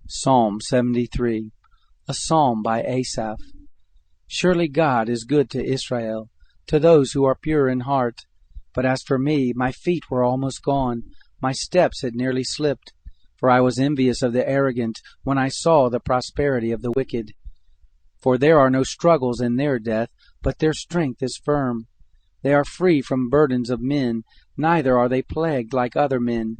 Psalm 73, a psalm by Asaph. Surely God is good to Israel, to those who are pure in heart. But as for me, my feet were almost gone, my steps had nearly slipped. For I was envious of the arrogant when I saw the prosperity of the wicked. For there are no struggles in their death, but their strength is firm. They are free from burdens of men, neither are they plagued like other men.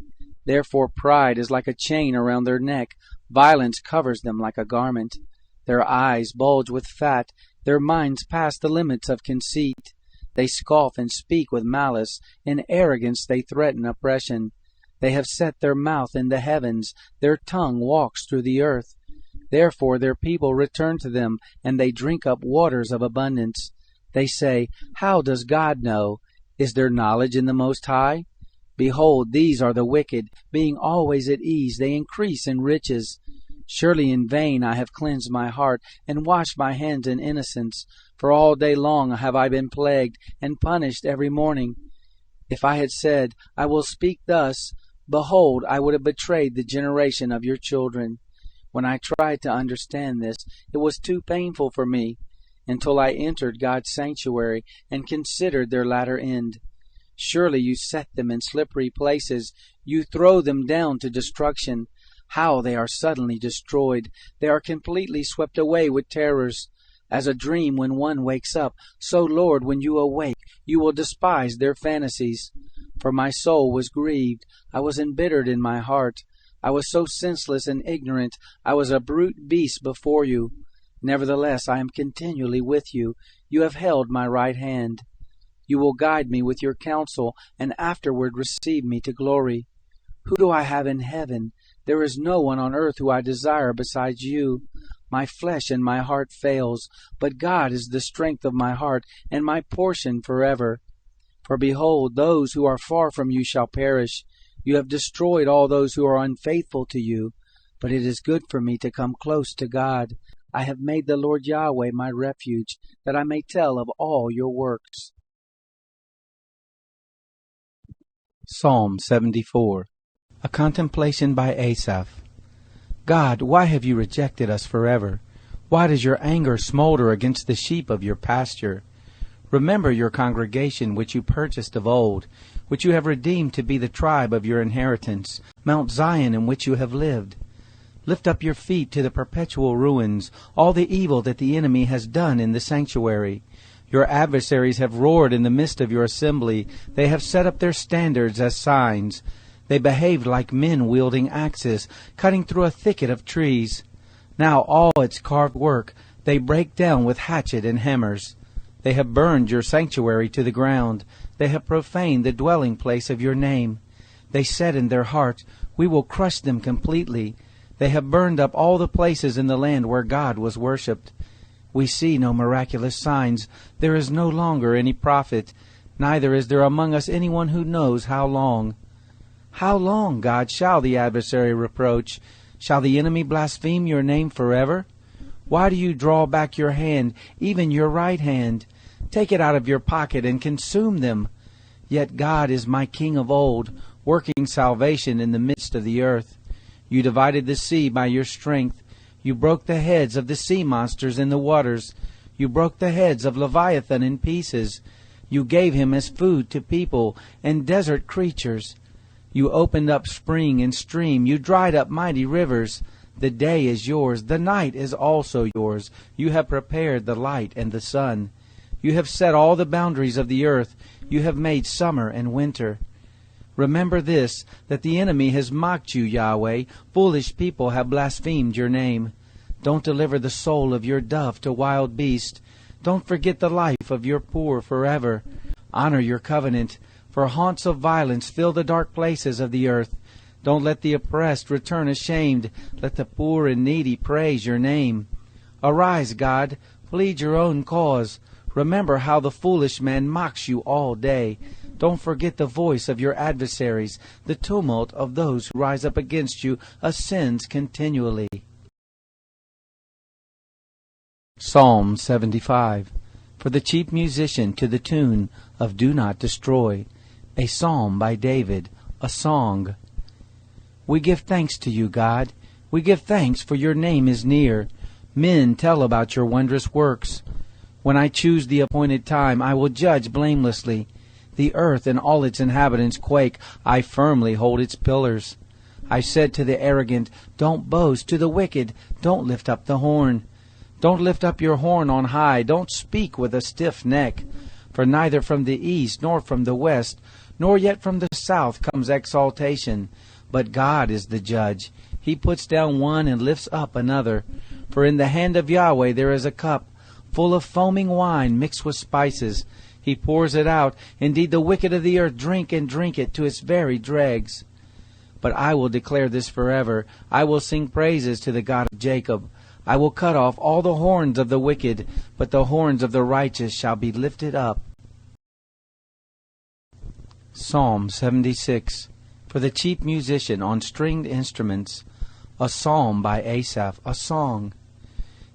Therefore pride is like a chain around their neck, violence covers them like a garment. Their eyes bulge with fat, their minds pass the limits of conceit. They scoff and speak with malice, in arrogance they threaten oppression. They have set their mouth in the heavens, their tongue walks through the earth. Therefore their people return to them, and they drink up waters of abundance. They say, How does God know? Is there knowledge in the Most High? Behold, these are the wicked, being always at ease, they increase in riches. Surely in vain I have cleansed my heart, and washed my hands in innocence. For all day long have I been plagued, and punished every morning. If I had said, I will speak thus, behold, I would have betrayed the generation of your children. When I tried to understand this, it was too painful for me, until I entered God's sanctuary, and considered their latter end. Surely you set them in slippery places, you throw them down to destruction. How they are suddenly destroyed! They are completely swept away with terrors. As a dream when one wakes up, so, Lord, when you awake, you will despise their fantasies. For my soul was grieved, I was embittered in my heart. I was so senseless and ignorant, I was a brute beast before you. Nevertheless I am continually with you, you have held my right hand. You will guide me with your counsel, and afterward receive me to glory. Who do I have in heaven? There is no one on earth who I desire besides you. My flesh and my heart fails, but God is the strength of my heart, and my portion forever. For behold, those who are far from you shall perish. You have destroyed all those who are unfaithful to you. But it is good for me to come close to God. I have made the Lord Yahweh my refuge, that I may tell of all your works. Psalm 74, a contemplation by Asaph. God, why have you rejected us forever? Why does your anger smolder against the sheep of your pasture? Remember your congregation which you purchased of old, which you have redeemed to be the tribe of your inheritance, Mount Zion in which you have lived. Lift up your feet to the perpetual ruins, all the evil that the enemy has done in the sanctuary. Your adversaries have roared in the midst of your assembly. They have set up their standards as signs. They behaved like men wielding axes, cutting through a thicket of trees. Now all its carved work they break down with hatchet and hammers. They have burned your sanctuary to the ground. They have profaned the dwelling place of your name. They said in their heart, We will crush them completely. They have burned up all the places in the land where God was worshipped. We see no miraculous signs. There is no longer any prophet. Neither is there among us anyone who knows how long. How long, God, shall the adversary reproach? Shall the enemy blaspheme your name forever? Why do you draw back your hand, even your right hand? Take it out of your pocket and consume them. Yet God is my King of old, working salvation in the midst of the earth. You divided the sea by your strength. You broke the heads of the sea monsters in the waters. You broke the heads of Leviathan in pieces. You gave him as food to people and desert creatures. You opened up spring and stream. You dried up mighty rivers. The day is yours. The night is also yours. You have prepared the light and the sun. You have set all the boundaries of the earth. You have made summer and winter. Remember this, that the enemy has mocked you, Yahweh. Foolish people have blasphemed your name. Don't deliver the soul of your dove to wild beasts. Don't forget the life of your poor forever. Honor your covenant, for haunts of violence fill the dark places of the earth. Don't let the oppressed return ashamed. Let the poor and needy praise your name. Arise, God, plead your own cause. Remember how the foolish man mocks you all day. Don't forget the voice of your adversaries. The tumult of those who rise up against you ascends continually. Psalm 75, for the chief musician, to the tune of Do Not Destroy, a psalm by David, a song. We give thanks to you, God. We give thanks, for your name is near. Men tell about your wondrous works. When I choose the appointed time, I will judge blamelessly. The earth and all its inhabitants quake. I firmly hold its pillars. I said to the arrogant, don't boast. To the wicked, don't lift up the horn. Don't lift up your horn on high. Don't speak with a stiff neck. For neither from the east, nor from the west, nor yet from the south comes exaltation. But God is the judge. He puts down one and lifts up another. For in the hand of Yahweh there is a cup, full of foaming wine mixed with spices. He pours it out. Indeed, the wicked of the earth drink and drink it to its very dregs. But I will declare this forever. I will sing praises to the God of Jacob. I will cut off all the horns of the wicked, but the horns of the righteous shall be lifted up. Psalm 76. For the chief musician on stringed instruments, a psalm by Asaph, a song.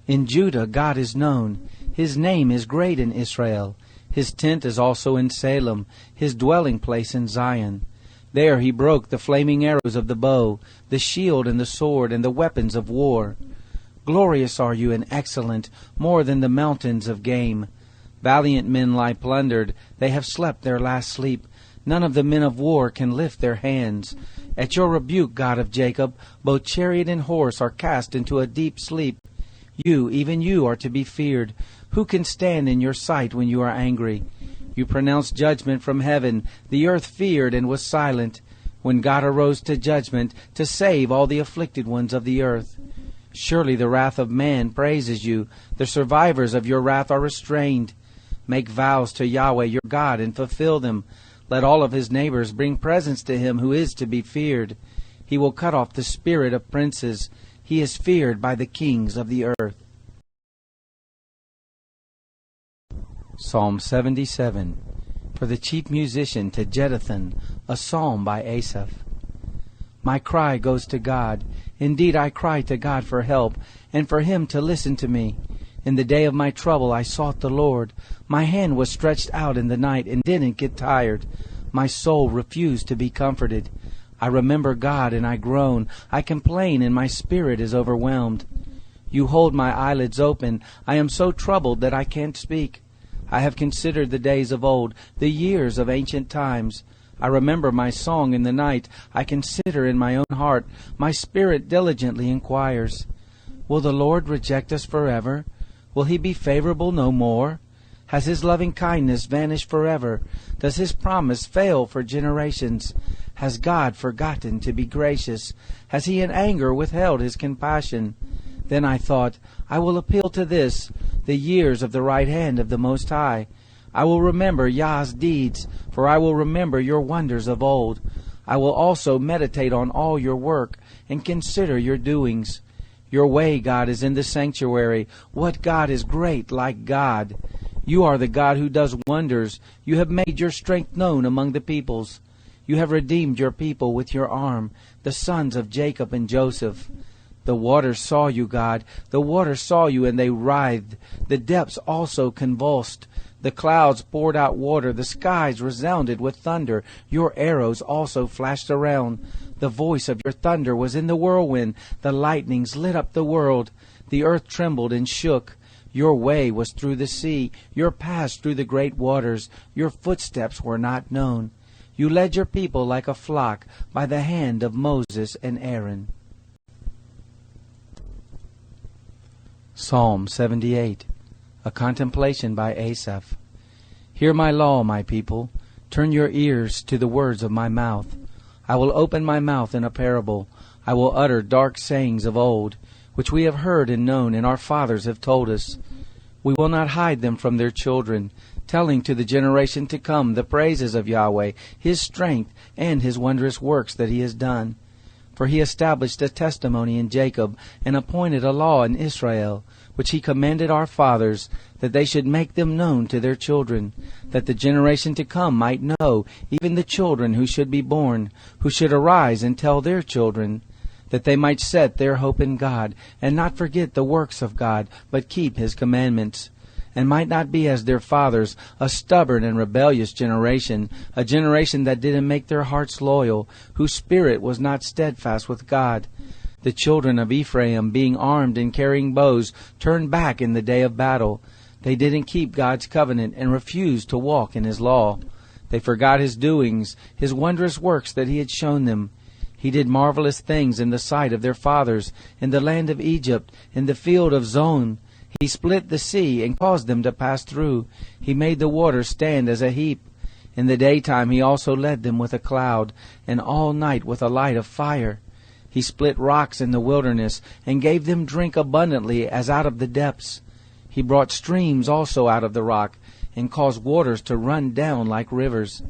In Judah God is known. His name is great in Israel. His tent is also in Salem, his dwelling place in Zion. There he broke the flaming arrows of the bow, the shield and the sword, and the weapons of war. Glorious are you and excellent, more than the mountains of game. Valiant men lie plundered, they have slept their last sleep. None of the men of war can lift their hands. At your rebuke, God of Jacob, both chariot and horse are cast into a deep sleep. You, even you, are to be feared. Who can stand in your sight when you are angry? You pronounced judgment from heaven. The earth feared and was silent, when God arose to judgment, to save all the afflicted ones of the earth. Surely the wrath of man praises you. The survivors of your wrath are restrained. Make vows to Yahweh your God and fulfill them. Let all of his neighbors bring presents to him who is to be feared. He will cut off the spirit of princes. He is feared by the kings of the earth. Psalm 77. For the chief musician, to Jeduthun, a psalm by Asaph. My cry goes to God. Indeed, I cry to God for help, and for him to listen to me. In the day of my trouble I sought the Lord. My hand was stretched out in the night and didn't get tired. My soul refused to be comforted. I remember God and I groan. I complain and my spirit is overwhelmed. You hold my eyelids open. I am so troubled that I can't speak. I have considered the days of old, the years of ancient times. I remember my song in the night. I consider in my own heart. My spirit diligently inquires. Will the Lord reject us forever? Will he be favorable no more? Has his loving kindness vanished forever? Does his promise fail for generations? Has God forgotten to be gracious? Has he in anger withheld his compassion? Then I thought, I will appeal to this, the years of the right hand of the Most High. I will remember Yah's deeds, for I will remember your wonders of old. I will also meditate on all your work, and consider your doings. Your way, God, is in the sanctuary. What God is great like God? You are the God who does wonders. You have made your strength known among the peoples. You have redeemed your people with your arm, the sons of Jacob and Joseph. The waters saw you, God. The waters saw you, and they writhed. The depths also convulsed. The clouds poured out water. The skies resounded with thunder. Your arrows also flashed around. The voice of your thunder was in the whirlwind. The lightnings lit up the world. The earth trembled and shook. Your way was through the sea. Your paths through the great waters. Your footsteps were not known. You led your people like a flock by the hand of Moses and Aaron. Psalm 78. A contemplation by Asaph. Hear my law, my people. Turn your ears to the words of my mouth. I will open my mouth in a parable. I will utter dark sayings of old, which we have heard and known, and our fathers have told us. We will not hide them from their children, telling to the generation to come the praises of Yahweh, his strength, and his wondrous works that he has done. For he established a testimony in Jacob, and appointed a law in Israel, which he commanded our fathers, that they should make them known to their children, that the generation to come might know, even the children who should be born, who should arise and tell their children, that they might set their hope in God, and not forget the works of God, but keep his commandments, and might not be as their fathers, a stubborn and rebellious generation, a generation that didn't make their hearts loyal, whose spirit was not steadfast with God. The children of Ephraim, being armed and carrying bows, turned back in the day of battle. They didn't keep God's covenant and refused to walk in His law. They forgot His doings, His wondrous works that He had shown them. He did marvelous things in the sight of their fathers, in the land of Egypt, in the field of Zon. He split the sea and caused them to pass through. He made the waters stand as a heap. In the daytime He also led them with a cloud, and all night with a light of fire. He split rocks in the wilderness, and gave them drink abundantly as out of the depths. He brought streams also out of the rock, and caused waters to run down like rivers.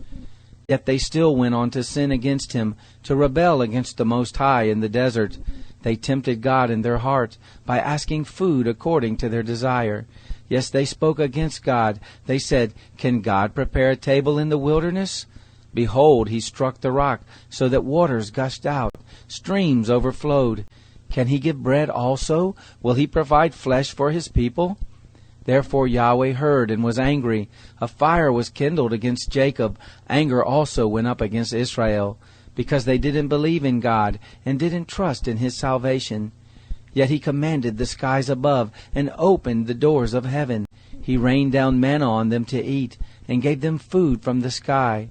Yet they still went on to sin against Him, to rebel against the Most High in the desert. They tempted God in their heart, by asking food according to their desire. Yes, they spoke against God. They said, "Can God prepare a table in the wilderness?" Behold, He struck the rock, so that waters gushed out, streams overflowed. Can He give bread also? Will He provide flesh for His people? Therefore Yahweh heard and was angry. A fire was kindled against Jacob. Anger also went up against Israel, because they didn't believe in God and didn't trust in His salvation. Yet He commanded the skies above and opened the doors of heaven. He rained down manna on them to eat and gave them food from the sky.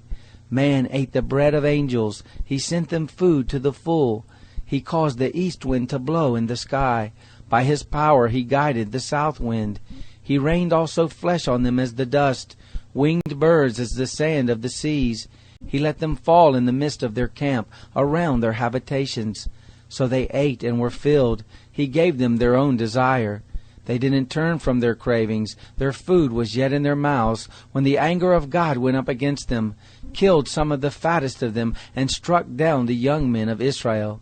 Man ate the bread of angels. He sent them food to the full. He caused the east wind to blow in the sky. By His power He guided the south wind. He rained also flesh on them as the dust, winged birds as the sand of the seas. He let them fall in the midst of their camp, around their habitations. So they ate and were filled. He gave them their own desire. They didn't turn from their cravings. Their food was yet in their mouths, when the anger of God went up against them, killed some of the fattest of them, and struck down the young men of Israel.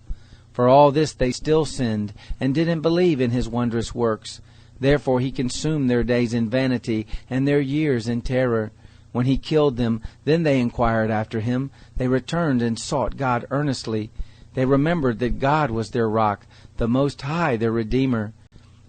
For all this they still sinned, and didn't believe in His wondrous works. Therefore He consumed their days in vanity, and their years in terror. When He killed them, then they inquired after Him. They returned and sought God earnestly. They remembered that God was their rock, the Most High their Redeemer.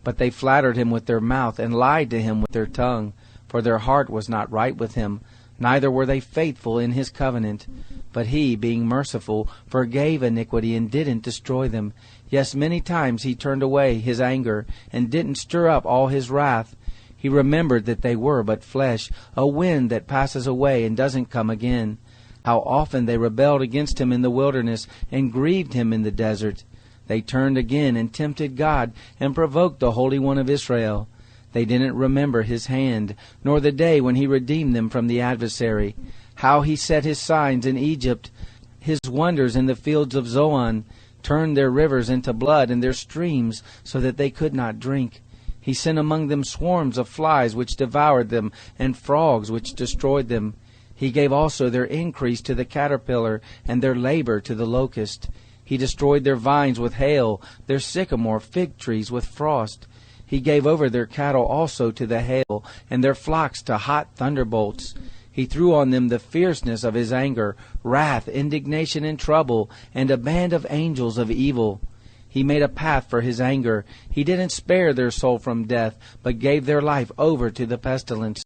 But they flattered Him with their mouth, and lied to Him with their tongue. For their heart was not right with Him, neither were they faithful in His covenant. But He, being merciful, forgave iniquity, and didn't destroy them. Yes, many times He turned away His anger, and didn't stir up all His wrath. He remembered that they were but flesh, a wind that passes away and doesn't come again. How often they rebelled against Him in the wilderness, and grieved Him in the desert. They turned again and tempted God, and provoked the Holy One of Israel. They didn't remember His hand, nor the day when He redeemed them from the adversary. How He set His signs in Egypt, His wonders in the fields of Zoan, turned their rivers into blood and their streams, so that they could not drink. He sent among them swarms of flies which devoured them, and frogs which destroyed them. He gave also their increase to the caterpillar, and their labor to the locust. He destroyed their vines with hail, their sycamore fig trees with frost. He gave over their cattle also to the hail, and their flocks to hot thunderbolts. He threw on them the fierceness of His anger, wrath, indignation, and trouble, and a band of angels of evil. He made a path for His anger. He didn't spare their soul from death, but gave their life over to the pestilence,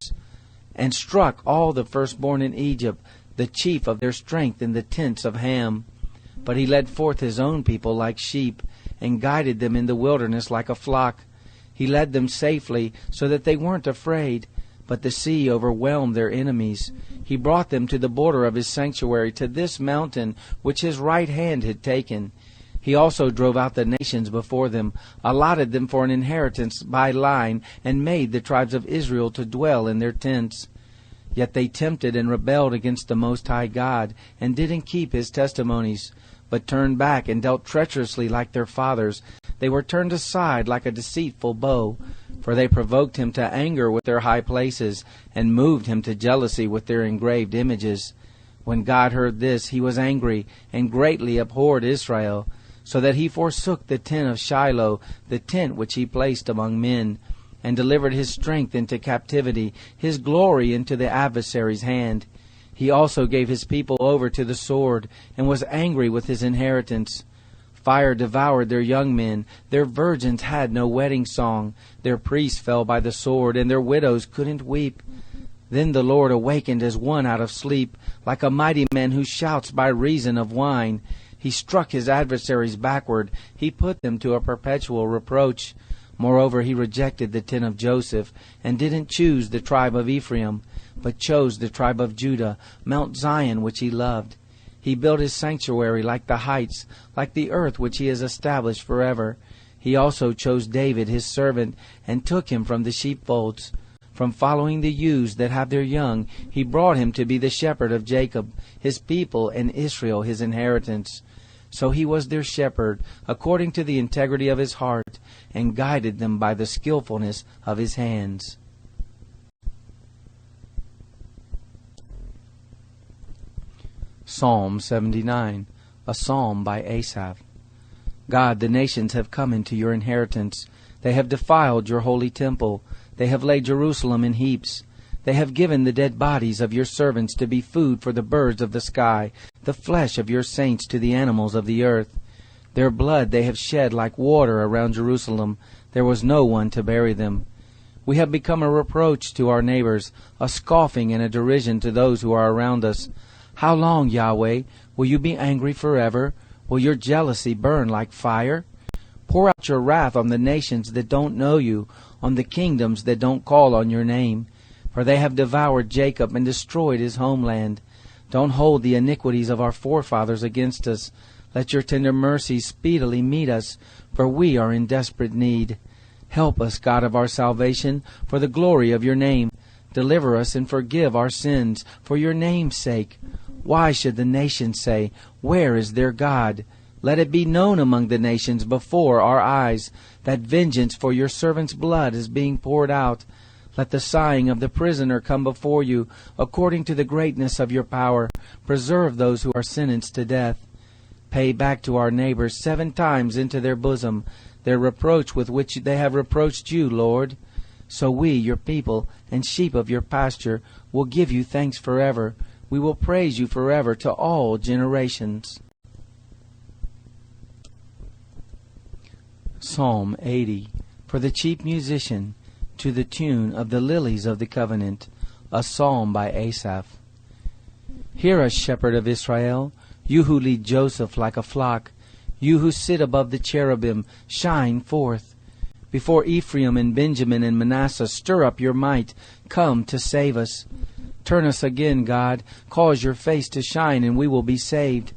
and struck all the firstborn in Egypt, the chief of their strength in the tents of Ham. But He led forth His own people like sheep, and guided them in the wilderness like a flock. He led them safely, so that they weren't afraid. But the sea overwhelmed their enemies. He brought them to the border of His sanctuary, to this mountain which His right hand had taken. He also drove out the nations before them, allotted them for an inheritance by line, and made the tribes of Israel to dwell in their tents. Yet they tempted and rebelled against the Most High God, and didn't keep His testimonies, but turned back and dealt treacherously like their fathers. They were turned aside like a deceitful bow. For they provoked Him to anger with their high places, and moved Him to jealousy with their engraved images. When God heard this, He was angry, and greatly abhorred Israel, so that He forsook the tent of Shiloh, the tent which He placed among men, and delivered His strength into captivity, His glory into the adversary's hand. He also gave His people over to the sword, and was angry with His inheritance. Fire devoured their young men. Their virgins had no wedding song. Their priests fell by the sword, and their widows couldn't weep. Then the Lord awakened as one out of sleep, like a mighty man who shouts by reason of wine. He struck his adversaries backward. He put them to a perpetual reproach. Moreover, he rejected the tent of Joseph, and didn't choose the tribe of Ephraim, but chose the tribe of Judah, Mount Zion, which he loved. He built his sanctuary like the heights, like the earth which he has established forever. He also chose David his servant, and took him from the sheepfolds. From following the ewes that have their young, he brought him to be the shepherd of Jacob, his people, and Israel his inheritance. So he was their shepherd, according to the integrity of his heart, and guided them by the skillfulness of his hands. Psalm 79, a psalm by Asaph. God, the nations have come into your inheritance. They have defiled your holy temple. They have laid Jerusalem in heaps. They have given the dead bodies of your servants to be food for the birds of the sky, the flesh of your saints to the animals of the earth. Their blood they have shed like water around Jerusalem. There was no one to bury them. We have become a reproach to our neighbors, a scoffing and a derision to those who are around us. How long, Yahweh, will you be angry forever? Will your jealousy burn like fire? Pour out your wrath on the nations that don't know you, on the kingdoms that don't call on your name. For they have devoured Jacob and destroyed his homeland. Don't hold the iniquities of our forefathers against us. Let your tender mercies speedily meet us, for we are in desperate need. Help us, God of our salvation, for the glory of your name. Deliver us and forgive our sins, for your name's sake. Why should the nations say, where is their God? Let it be known among the nations before our eyes that vengeance for your servant's blood is being poured out. Let the sighing of the prisoner come before you, according to the greatness of your power. Preserve those who are sentenced to death. Pay back to our neighbors 7 times into their bosom their reproach with which they have reproached you, Lord. So we, your people, and sheep of your pasture, will give you thanks forever. We will praise you forever to all generations. Psalm 80, for the chief musician, to the tune of the lilies of the covenant, a psalm by Asaph. Hear us, shepherd of Israel, you who lead Joseph like a flock, you who sit above the cherubim, shine forth. Before Ephraim and Benjamin and Manasseh, stir up your might, come to save us. Turn us again, God, cause your face to shine, and we will be saved.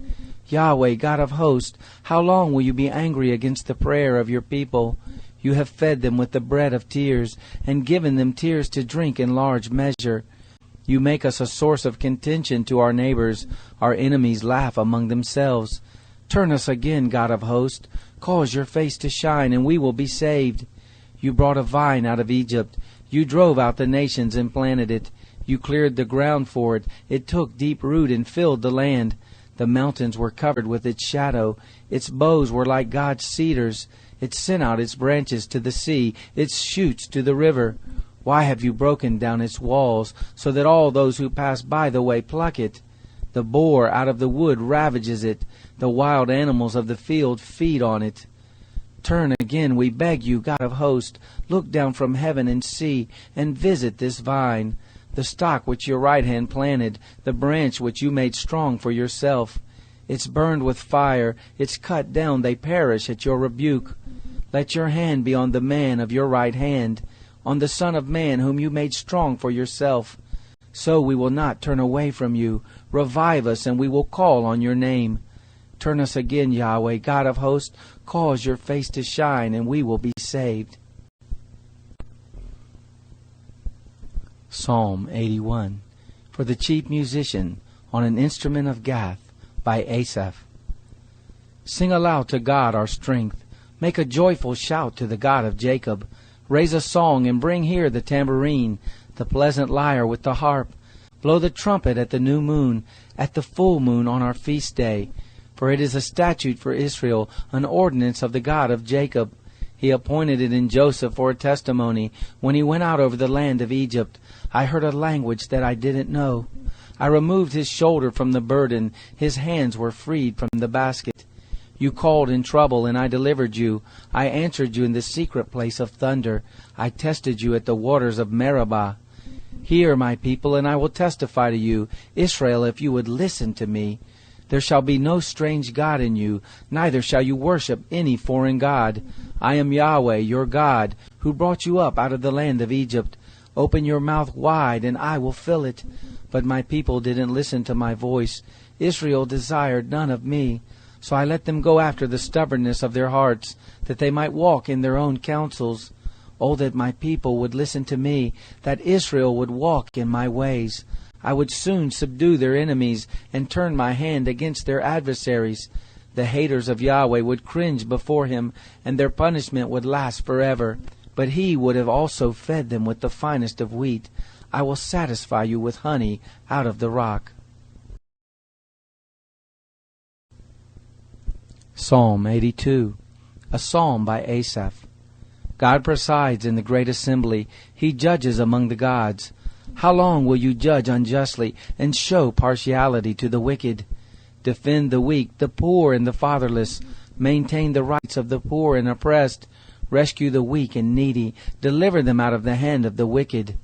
Yahweh, God of hosts, how long will you be angry against the prayer of your people? You have fed them with the bread of tears, and given them tears to drink in large measure. You make us a source of contention to our neighbors. Our enemies laugh among themselves. Turn us again, God of hosts. Cause your face to shine, and we will be saved. You brought a vine out of Egypt. You drove out the nations and planted it. You cleared the ground for it. It took deep root and filled the land. The mountains were covered with its shadow. Its boughs were like God's cedars. It sent out its branches to the sea, its shoots to the river. Why have you broken down its walls, so that all those who pass by the way pluck it? The boar out of the wood ravages it. The wild animals of the field feed on it. Turn again, we beg you, God of hosts. Look down from heaven and see, and visit this vine, the stock which your right hand planted, the branch which you made strong for yourself. It's burned with fire, it's cut down, they perish at your rebuke. Let your hand be on the man of your right hand, on the Son of Man whom you made strong for yourself. So we will not turn away from you. Revive us, and we will call on your name. Turn us again, Yahweh, God of hosts. Cause your face to shine, and we will be saved. Psalm 81, for the chief musician, on an instrument of Gath, by Asaph. Sing aloud to God our strength. Make a joyful shout to the God of Jacob. Raise a song and bring here the tambourine, the pleasant lyre with the harp. Blow the trumpet at the new moon, at the full moon on our feast day. For it is a statute for Israel, an ordinance of the God of Jacob. He appointed it in Joseph for a testimony when he went out over the land of Egypt. I heard a language that I didn't know. I removed his shoulder from the burden. His hands were freed from the basket. You called in trouble, and I delivered you. I answered you in the secret place of thunder. I tested you at the waters of Meribah. Hear, my people, and I will testify to you. Israel, if you would listen to me. There shall be no strange god in you, neither shall you worship any foreign god. I am Yahweh, your God, who brought you up out of the land of Egypt. Open your mouth wide, and I will fill it. But my people didn't listen to my voice. Israel desired none of me. So I let them go after the stubbornness of their hearts, that they might walk in their own counsels. Oh, that my people would listen to me, that Israel would walk in my ways. I would soon subdue their enemies and turn my hand against their adversaries. The haters of Yahweh would cringe before him, and their punishment would last forever. But he would have also fed them with the finest of wheat. I will satisfy you with honey out of the rock. Psalm 82, a psalm by Asaph. God presides in the great assembly. He judges among the gods. How long will you judge unjustly and show partiality to the wicked? Defend the weak, the poor, and the fatherless. Maintain the rights of the poor and oppressed. Rescue the weak and needy. Deliver them out of the hand of the wicked.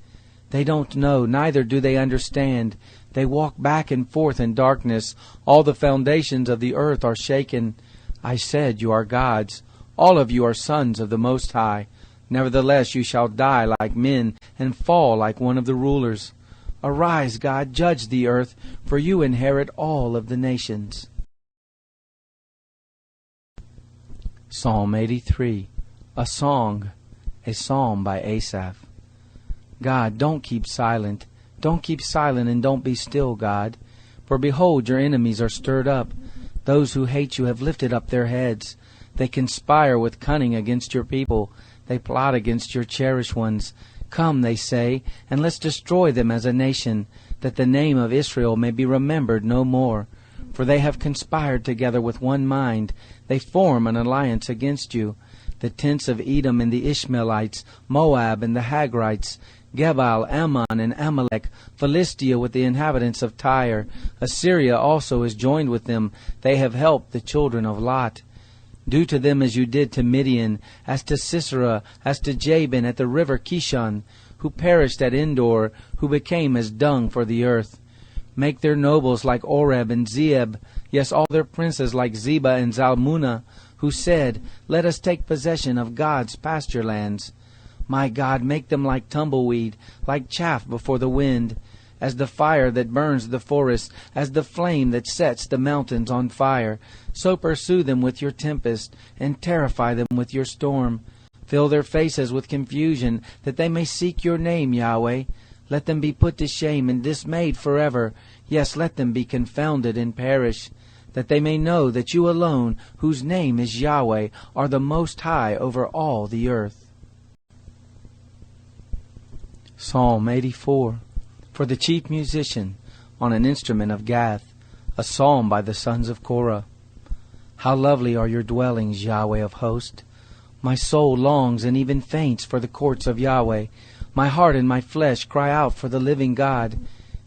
They don't know, neither do they understand. They walk back and forth in darkness. All the foundations of the earth are shaken. I said, you are gods. All of you are sons of the Most High. Nevertheless you shall die like men, and fall like one of the rulers. Arise, God, judge the earth, for you inherit all of the nations. Psalm 83, a song, a psalm by Asaph. God, don't keep silent. Don't keep silent and don't be still, God. For behold, your enemies are stirred up. Those who hate you have lifted up their heads. They conspire with cunning against your people. They plot against your cherished ones. Come, they say, and let's destroy them as a nation, that the name of Israel may be remembered no more. For they have conspired together with one mind. They form an alliance against you. The tents of Edom and the Ishmaelites, Moab and the Hagrites, Gebal, Ammon, and Amalek, Philistia with the inhabitants of Tyre. Assyria also is joined with them. They have helped the children of Lot. Do to them as you did to Midian, as to Sisera, as to Jabin at the river Kishon, who perished at Endor, who became as dung for the earth. Make their nobles like Oreb and Zeeb, yes, all their princes like Zebah and Zalmunna, who said, let us take possession of God's pasture lands. My God, make them like tumbleweed, like chaff before the wind, as the fire that burns the forest, as the flame that sets the mountains on fire. So pursue them with your tempest, and terrify them with your storm. Fill their faces with confusion, that they may seek your name, Yahweh. Let them be put to shame and dismayed forever. Yes, let them be confounded and perish, that they may know that you alone, whose name is Yahweh, are the Most High over all the earth. Psalm 84, for the chief musician, on an instrument of Gath, a psalm by the sons of Korah. How lovely are your dwellings, Yahweh of hosts! My soul longs and even faints for the courts of Yahweh. My heart and my flesh cry out for the living God.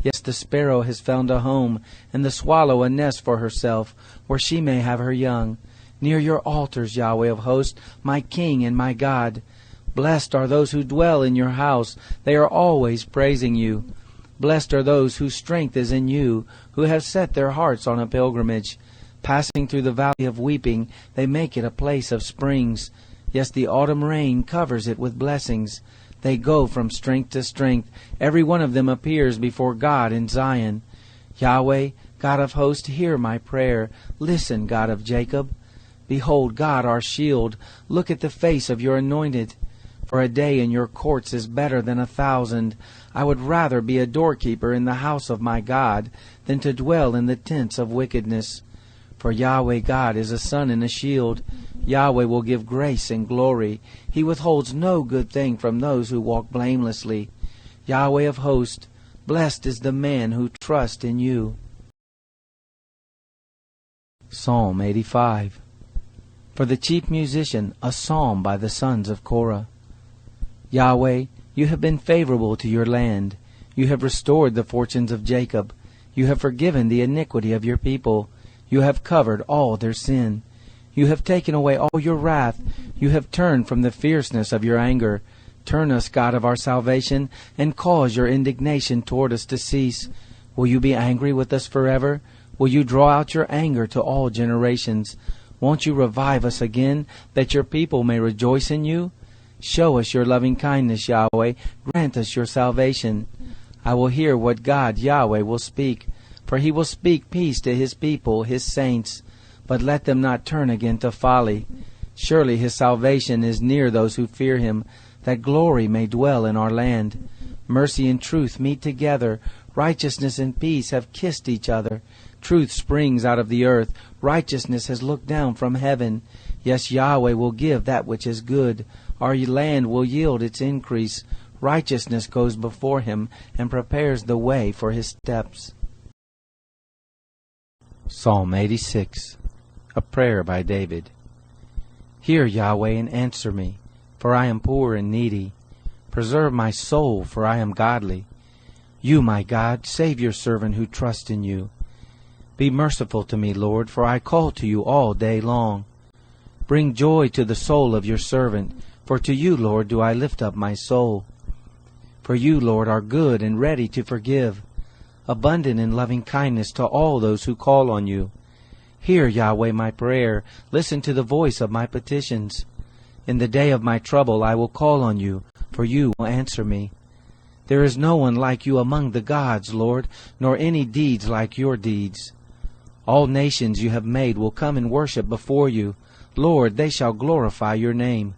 Yes, the sparrow has found a home, and the swallow a nest for herself, where she may have her young. Near your altars, Yahweh of hosts, my King and my God. Blessed are those who dwell in your house. They are always praising you. Blessed are those whose strength is in you, who have set their hearts on a pilgrimage. Passing through the valley of weeping, they make it a place of springs. Yes, the autumn rain covers it with blessings. They go from strength to strength. Every one of them appears before God in Zion. Yahweh, God of hosts, hear my prayer. Listen, God of Jacob. Behold, God, our shield. Look at the face of your anointed. For a day in your courts is better than 1,000. I would rather be a doorkeeper in the house of my God than to dwell in the tents of wickedness. For Yahweh God is a sun and a shield. Yahweh will give grace and glory. He withholds no good thing from those who walk blamelessly. Yahweh of hosts, blessed is the man who trusts in you. Psalm 85, for the chief musician, a psalm by the sons of Korah. Yahweh, you have been favorable to your land. You have restored the fortunes of Jacob. You have forgiven the iniquity of your people. You have covered all their sin. You have taken away all your wrath. You have turned from the fierceness of your anger. Turn us, God of our salvation, and cause your indignation toward us to cease. Will you be angry with us forever? Will you draw out your anger to all generations? Won't you revive us again, that your people may rejoice in you? Show us your loving kindness, Yahweh. Grant us your salvation. I will hear what God, Yahweh, will speak, for he will speak peace to his people, his saints. But let them not turn again to folly. Surely his salvation is near those who fear him, that glory may dwell in our land. Mercy and truth meet together. Righteousness and peace have kissed each other. Truth springs out of the earth. Righteousness has looked down from heaven. Yes, Yahweh will give that which is good. Our land will yield its increase. Righteousness goes before him and prepares the way for his steps. Psalm 86, a prayer by David. Hear, Yahweh, and answer me, for I am poor and needy. Preserve my soul, for I am godly. You, my God, save your servant who trusts in you. Be merciful to me, Lord, for I call to you all day long. Bring joy to the soul of your servant, for to you, Lord, do I lift up my soul. For you, Lord, are good and ready to forgive, abundant in loving kindness to all those who call on you. Hear, Yahweh, my prayer. Listen to the voice of my petitions. In the day of my trouble I will call on you, for you will answer me. There is no one like you among the gods, Lord, nor any deeds like your deeds. All nations you have made will come and worship before you. Lord, they shall glorify your name.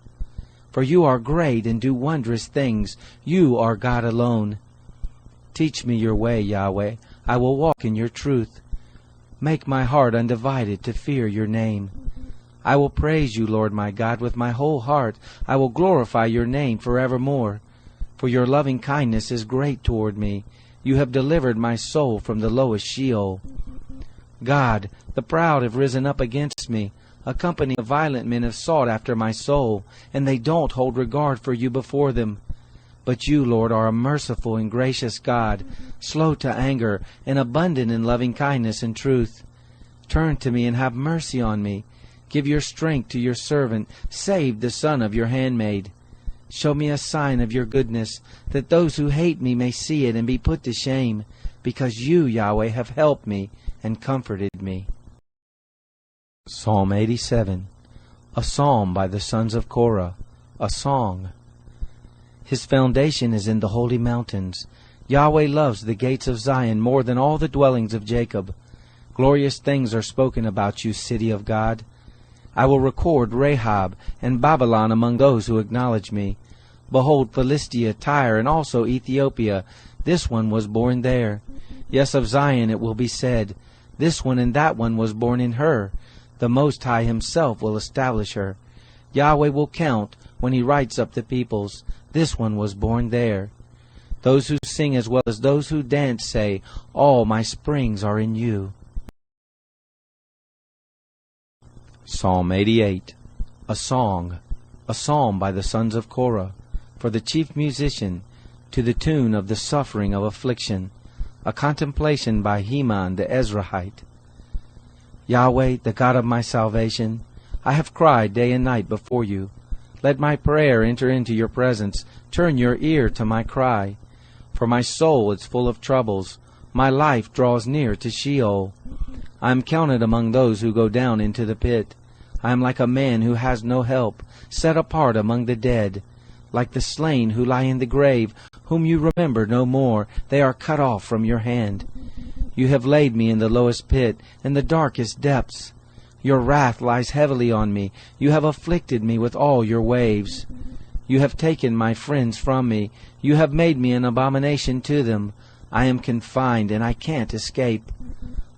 For you are great and do wondrous things. You are God alone. Teach me your way, Yahweh. I will walk in your truth. Make my heart undivided to fear your name. I will praise you, Lord my God, with my whole heart. I will glorify your name forevermore. For your loving kindness is great toward me. You have delivered my soul from the lowest Sheol. God, the proud have risen up against me. A company of violent men have sought after my soul, and they don't hold regard for you before them. But you, Lord, are a merciful and gracious God, slow to anger, and abundant in loving kindness and truth. Turn to me and have mercy on me. Give your strength to your servant. Save the son of your handmaid. Show me a sign of your goodness, that those who hate me may see it and be put to shame, because you, Yahweh, have helped me and comforted me. Psalm 87, a psalm by the sons of Korah, a song. His foundation is in the holy mountains. Yahweh loves the gates of Zion more than all the dwellings of Jacob. Glorious things are spoken about you, city of God. I will record Rahab and Babylon among those who acknowledge me. Behold, Philistia, Tyre, and also Ethiopia. This one was born there. Yes, of Zion it will be said, this one and that one was born in her. The Most High himself will establish her. Yahweh will count when he writes up the peoples. This one was born there. Those who sing as well as those who dance say, all my springs are in you. Psalm 88, a song, a psalm by the sons of Korah, for the chief musician, to the tune of the suffering of affliction, a contemplation by Heman the Ezrahite. Yahweh, the God of my salvation, I have cried day and night before you. Let my prayer enter into your presence. Turn your ear to my cry. For my soul is full of troubles. My life draws near to Sheol. I am counted among those who go down into the pit. I am like a man who has no help, set apart among the dead. Like the slain who lie in the grave, whom you remember no more. They are cut off from your hand. You have laid me in the lowest pit, in the darkest depths. Your wrath lies heavily on me. You have afflicted me with all your waves. You have taken my friends from me. You have made me an abomination to them. I am confined, and I can't escape.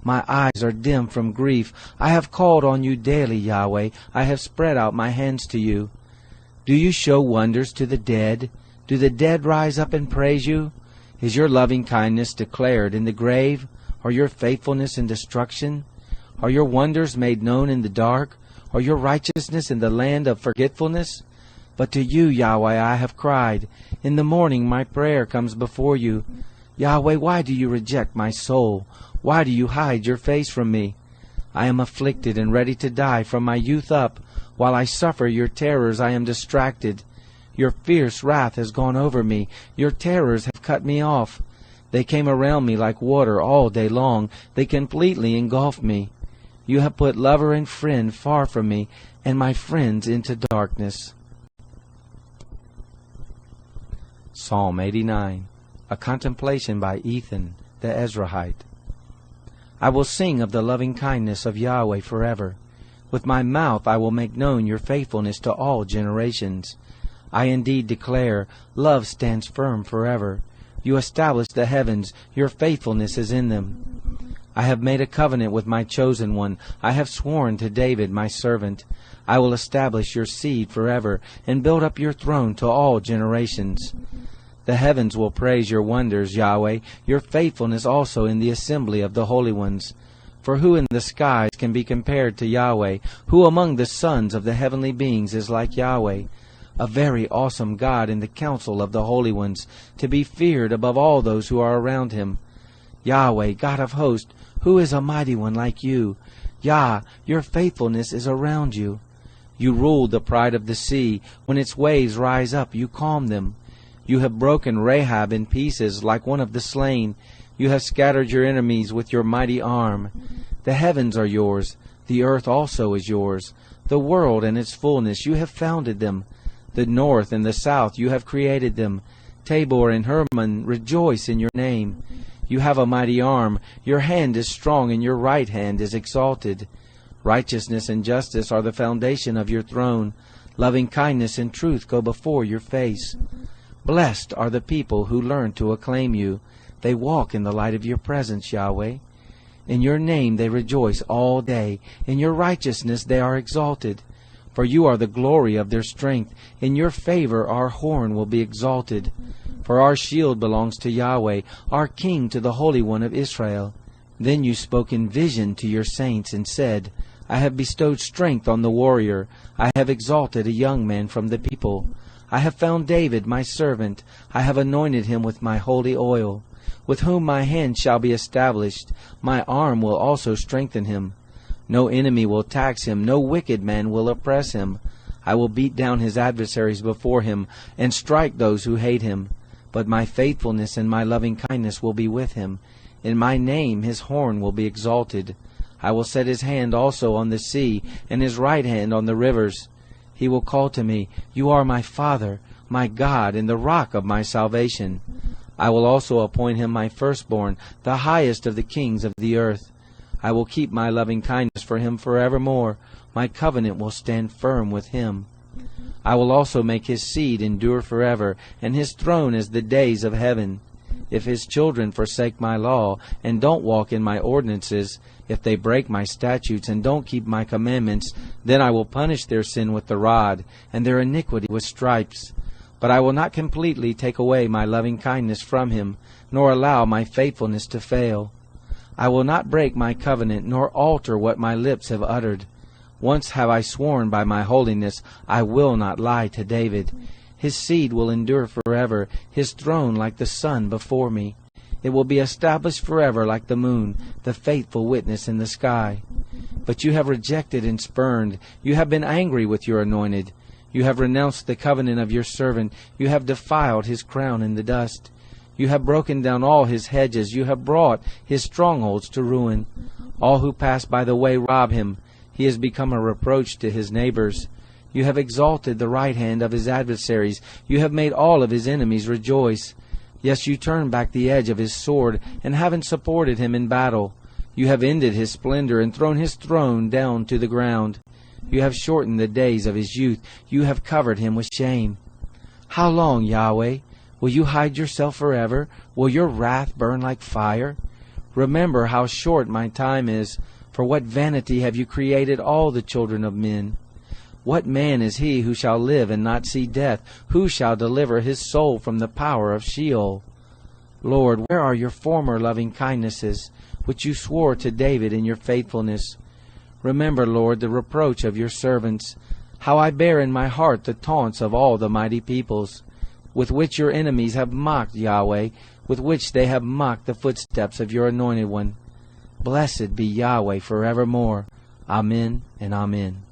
My eyes are dim from grief. I have called on you daily, Yahweh. I have spread out my hands to you. Do you show wonders to the dead? Do the dead rise up and praise you? Is your loving kindness declared in the grave, or your faithfulness in destruction? Are your wonders made known in the dark, or your righteousness in the land of forgetfulness? But to you, Yahweh, I have cried. In the morning my prayer comes before you. Yahweh, why do you reject my soul? Why do you hide your face from me? I am afflicted and ready to die from my youth up. While I suffer your terrors, I am distracted. Your fierce wrath has gone over me. Your terrors have cut me off. They came around me like water all day long. They completely engulfed me. You have put lover and friend far from me, and my friends into darkness. Psalm 89, a contemplation by Ethan the Ezrahite. I will sing of the loving kindness of Yahweh forever. With my mouth I will make known your faithfulness to all generations. I indeed declare, love stands firm forever. You established the heavens, your faithfulness is in them. I have made a covenant with my chosen one. I have sworn to David my servant. I will establish your seed forever, and build up your throne to all generations. The heavens will praise your wonders, Yahweh, your faithfulness also in the assembly of the holy ones. For who in the skies can be compared to Yahweh? Who among the sons of the heavenly beings is like Yahweh? A very awesome God in the council of the holy ones, to be feared above all those who are around him. Yahweh, God of hosts, who is a mighty one like you? Yah, your faithfulness is around you. You ruled the pride of the sea. When its waves rise up, you calm them. You have broken Rahab in pieces like one of the slain. You have scattered your enemies with your mighty arm. The heavens are yours. The earth also is yours. The world and its fullness, you have founded them. The north and the south, you have created them. Tabor and Hermon rejoice in your name. You have a mighty arm. Your hand is strong, and your right hand is exalted. Righteousness and justice are the foundation of your throne. Loving kindness and truth go before your face. Blessed are the people who learn to acclaim you. They walk in the light of your presence, Yahweh. In your name they rejoice all day. In your righteousness they are exalted. For you are the glory of their strength. In your favor our horn will be exalted. For our shield belongs to Yahweh, our King to the Holy One of Israel. Then you spoke in vision to your saints and said, I have bestowed strength on the warrior. I have exalted a young man from the people. I have found David my servant. I have anointed him with my holy oil, with whom my hand shall be established. My arm will also strengthen him. No enemy will tax him. No wicked man will oppress him. I will beat down his adversaries before him, and strike those who hate him. But my faithfulness and my loving kindness will be with him. In my name his horn will be exalted. I will set his hand also on the sea, and his right hand on the rivers. He will call to me, You are my Father, my God, and the rock of my salvation. I will also appoint him my firstborn, the highest of the kings of the earth. I will keep my loving kindness for him forevermore. My covenant will stand firm with him. I will also make his seed endure forever, and his throne as the days of heaven. If his children forsake my law, and don't walk in my ordinances, if they break my statutes and don't keep my commandments, then I will punish their sin with the rod, and their iniquity with stripes. But I will not completely take away my loving kindness from him, nor allow my faithfulness to fail. I will not break my covenant, nor alter what my lips have uttered. Once have I sworn by my holiness, I will not lie to David. His seed will endure forever, his throne like the sun before me. It will be established forever like the moon, the faithful witness in the sky. But you have rejected and spurned. You have been angry with your anointed. You have renounced the covenant of your servant. You have defiled his crown in the dust. You have broken down all his hedges. You have brought his strongholds to ruin. All who pass by the way rob him. He has become a reproach to his neighbors. You have exalted the right hand of his adversaries. You have made all of his enemies rejoice. Yes, you turned back the edge of his sword, and haven't supported him in battle. You have ended his splendor and thrown his throne down to the ground. You have shortened the days of his youth. You have covered him with shame. How long, Yahweh? Will you hide yourself forever? Will your wrath burn like fire? Remember how short my time is. For what vanity have you created all the children of men? What man is he who shall live and not see death? Who shall deliver his soul from the power of Sheol? Lord, where are your former loving kindnesses, which you swore to David in your faithfulness? Remember, Lord, the reproach of your servants, how I bear in my heart the taunts of all the mighty peoples, with which your enemies have mocked Yahweh, with which they have mocked the footsteps of your anointed one. Blessed be Yahweh forevermore. Amen and amen.